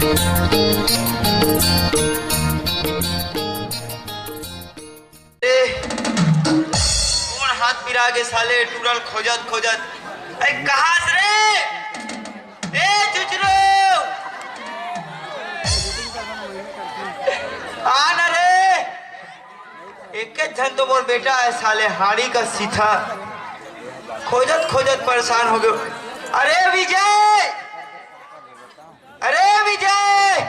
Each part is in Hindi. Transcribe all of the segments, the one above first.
कौन हाथ पिरा के साले टूरल खोजत खोजत कहाँ से रे ए चुचरो आना रे एक जन तो मोर बेटा है साले हाड़ी का सीधा खोजत खोजत परेशान हो गयो। अरे विजय अरे विजय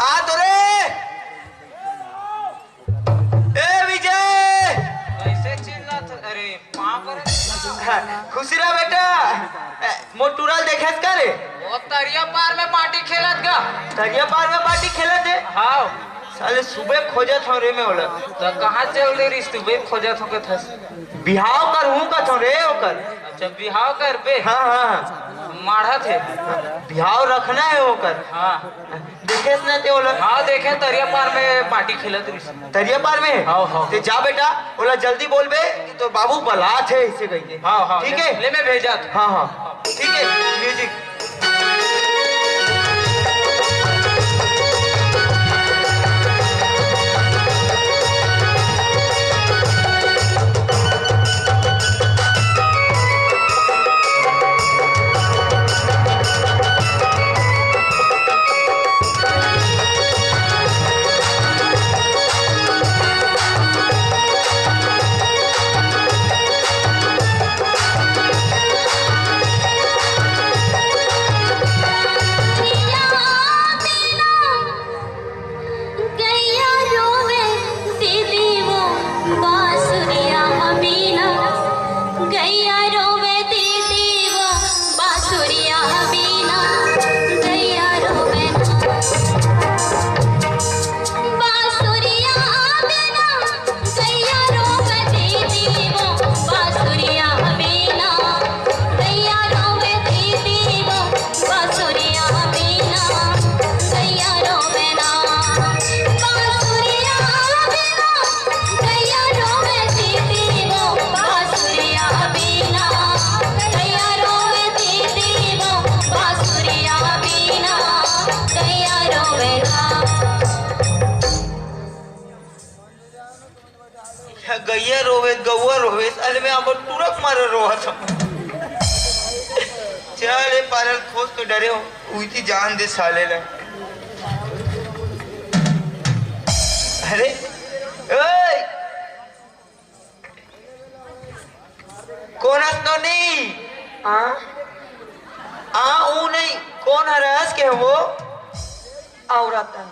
आ तो रे ए विजय कैसे चिल्ला अरे खुशी रहा बेटा मोर टूरल देखे का रे वो तरिया पार में पार्टी खेलत गा तरिया पार में पार्टी खेलत है। हाँ साले सुबह खोजत हो रे में होला तो कहाँ चल रही रिश्ते सुबह खोजत हो के था बिहाव कर हूँ का थो रे ओकर। अच्छा बिहाव कर बे हाँ हाँ माढ़ा थे बिहाव रखना है ओकर। हाँ देखे ना ते ओला हाँ देखे तरिया पार में पार्टी खेलत रही तरिया पार में हाँ हाँ ते जा बेटा ओला जल्दी बोल बे तो बाबू बलात है इसे कहिए। हाँ हाँ ठीक है ले मैं भेजा हाँ हाँ ठीक है म्यूजिक गैया रोवे गौआ रोवे साले में अब तुरक मारे रोहा था। चले पारल खोज तो डरे हो हुई थी जान दे साले ने। अरे ओए कौन हंसनो नहीं हाँ ऊ नहीं कौन हरस के वो औरत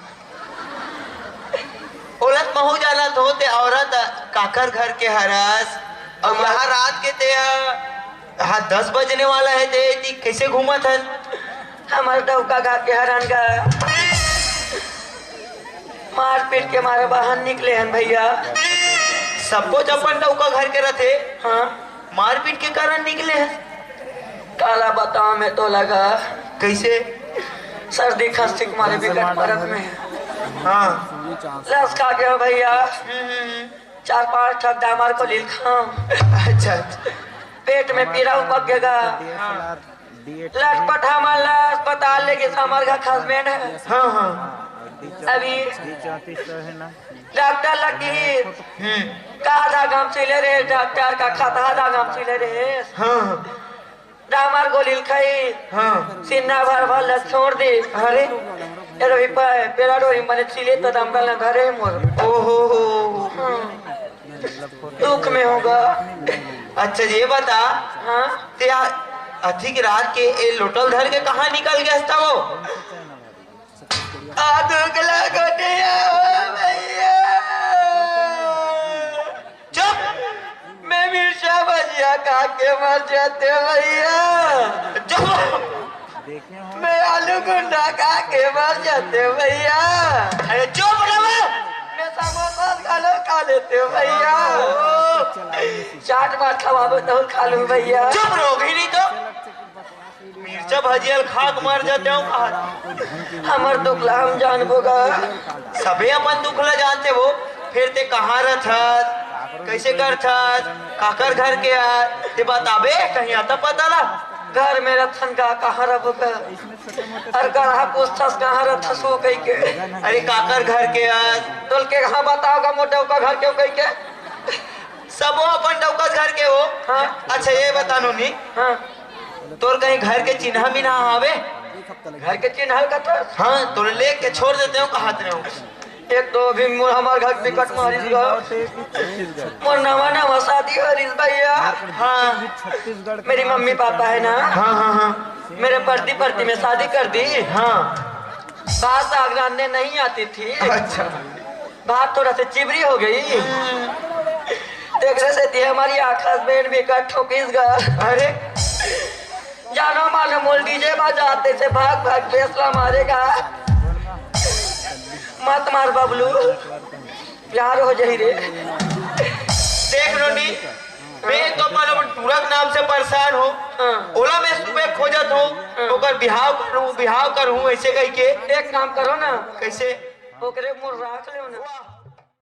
औरत महू जाला तो ते औरत काकर घर के हरस और यहाँ रात के ते हाँ 10 बजने वाला है ते कैसे घूमत है हमारे डौका गा के हरान का मार पीट के मारे बाहर निकले हैं भैया। सबको अपन डौका घर के रहते हाँ मार पीट के कारण निकले हैं। काला बताओ में तो लगा कैसे सर्दी खांसी के मारे बिगड़ परत में हाँ लस खा गया भैया 4-5 ठग दामार को लील खाऊं। अच्छा पेट में पीड़ा उपक गएगा लटपट हमारा अस्पताल लेके समर का हस्बैंड है। हाँ हाँ अभी डॉक्टर लगी का दागम सिले रे डॉक्टर का खाता दागम सिले रे हाँ दामार गोली खाई हाँ सीना भर भर छोड़ दे। अरे रवि पेरा डोरी मने सिले तो दम डालना घरे मोर ओहो दुख में होगा। अच्छा ये बता हाँ ते अधिक रात के ए लोटल धर के कहाँ निकल गया था वो चुप मैं मिर्चा भजिया खा के मर जाते भैया चुप मैं आलू गुंडा खा के मर जाते भैया अरे चुप मैं समोसा खा लेते भैया चाट मार खवाबो तो खा लूं भैया। चुप रहोगी नहीं तो मिर्चा भजियल खाक मर जाते हो हमार दुखला हम जानबोगा सबे अपन दुखला जानते हो फिर ते कहाँ रहत कैसे करथत काकर घर के ते बताबे कहीं आता पता ला घर मेरा थन का कहाँ रब का अर गढ़ा पूछथस कहाँ रथस हो कही के अरे काकर घर के आज तोल के कहाँ बताओगा मोटा का घर क्यों कही के सब वो अपन डौकस घर के हो। हाँ अच्छा ये बता नोनी, हाँ तोर कहीं घर के चिन्ह मिन्हा आवे? घर के चिन्ह का तो हाँ तोरे ले के छोड़ देते हो कहाँ ते हो? एक तो अभी हमारे घर विकट मारिस मोर नवा नवा शादी हो रही भैया। हाँ मेरी मम्मी पापा है ना, हाँ हाँ हाँ मेरे पड़ती में शादी कर दी। हाँ बात आगराने नहीं आती थी, अच्छा बात थोड़ा सा चिबरी हो गई। देखने से थी हमारी आखा बेन विकट ठोकिस गया। अरे जानो मानो मोल डीजे बजाते से भाग भाग फैसला मारेगा। मत मार बबलू, प्यार हो जाही रे। देख नोनी, मैं तो अपन तुरक नाम से परेशान हो। हाँ। ओला में सुबह खोजत हो ओकर बिहाव करूं ऐसे कह के। एक काम करो ना, कैसे? ओकरे मोर राख ले ना।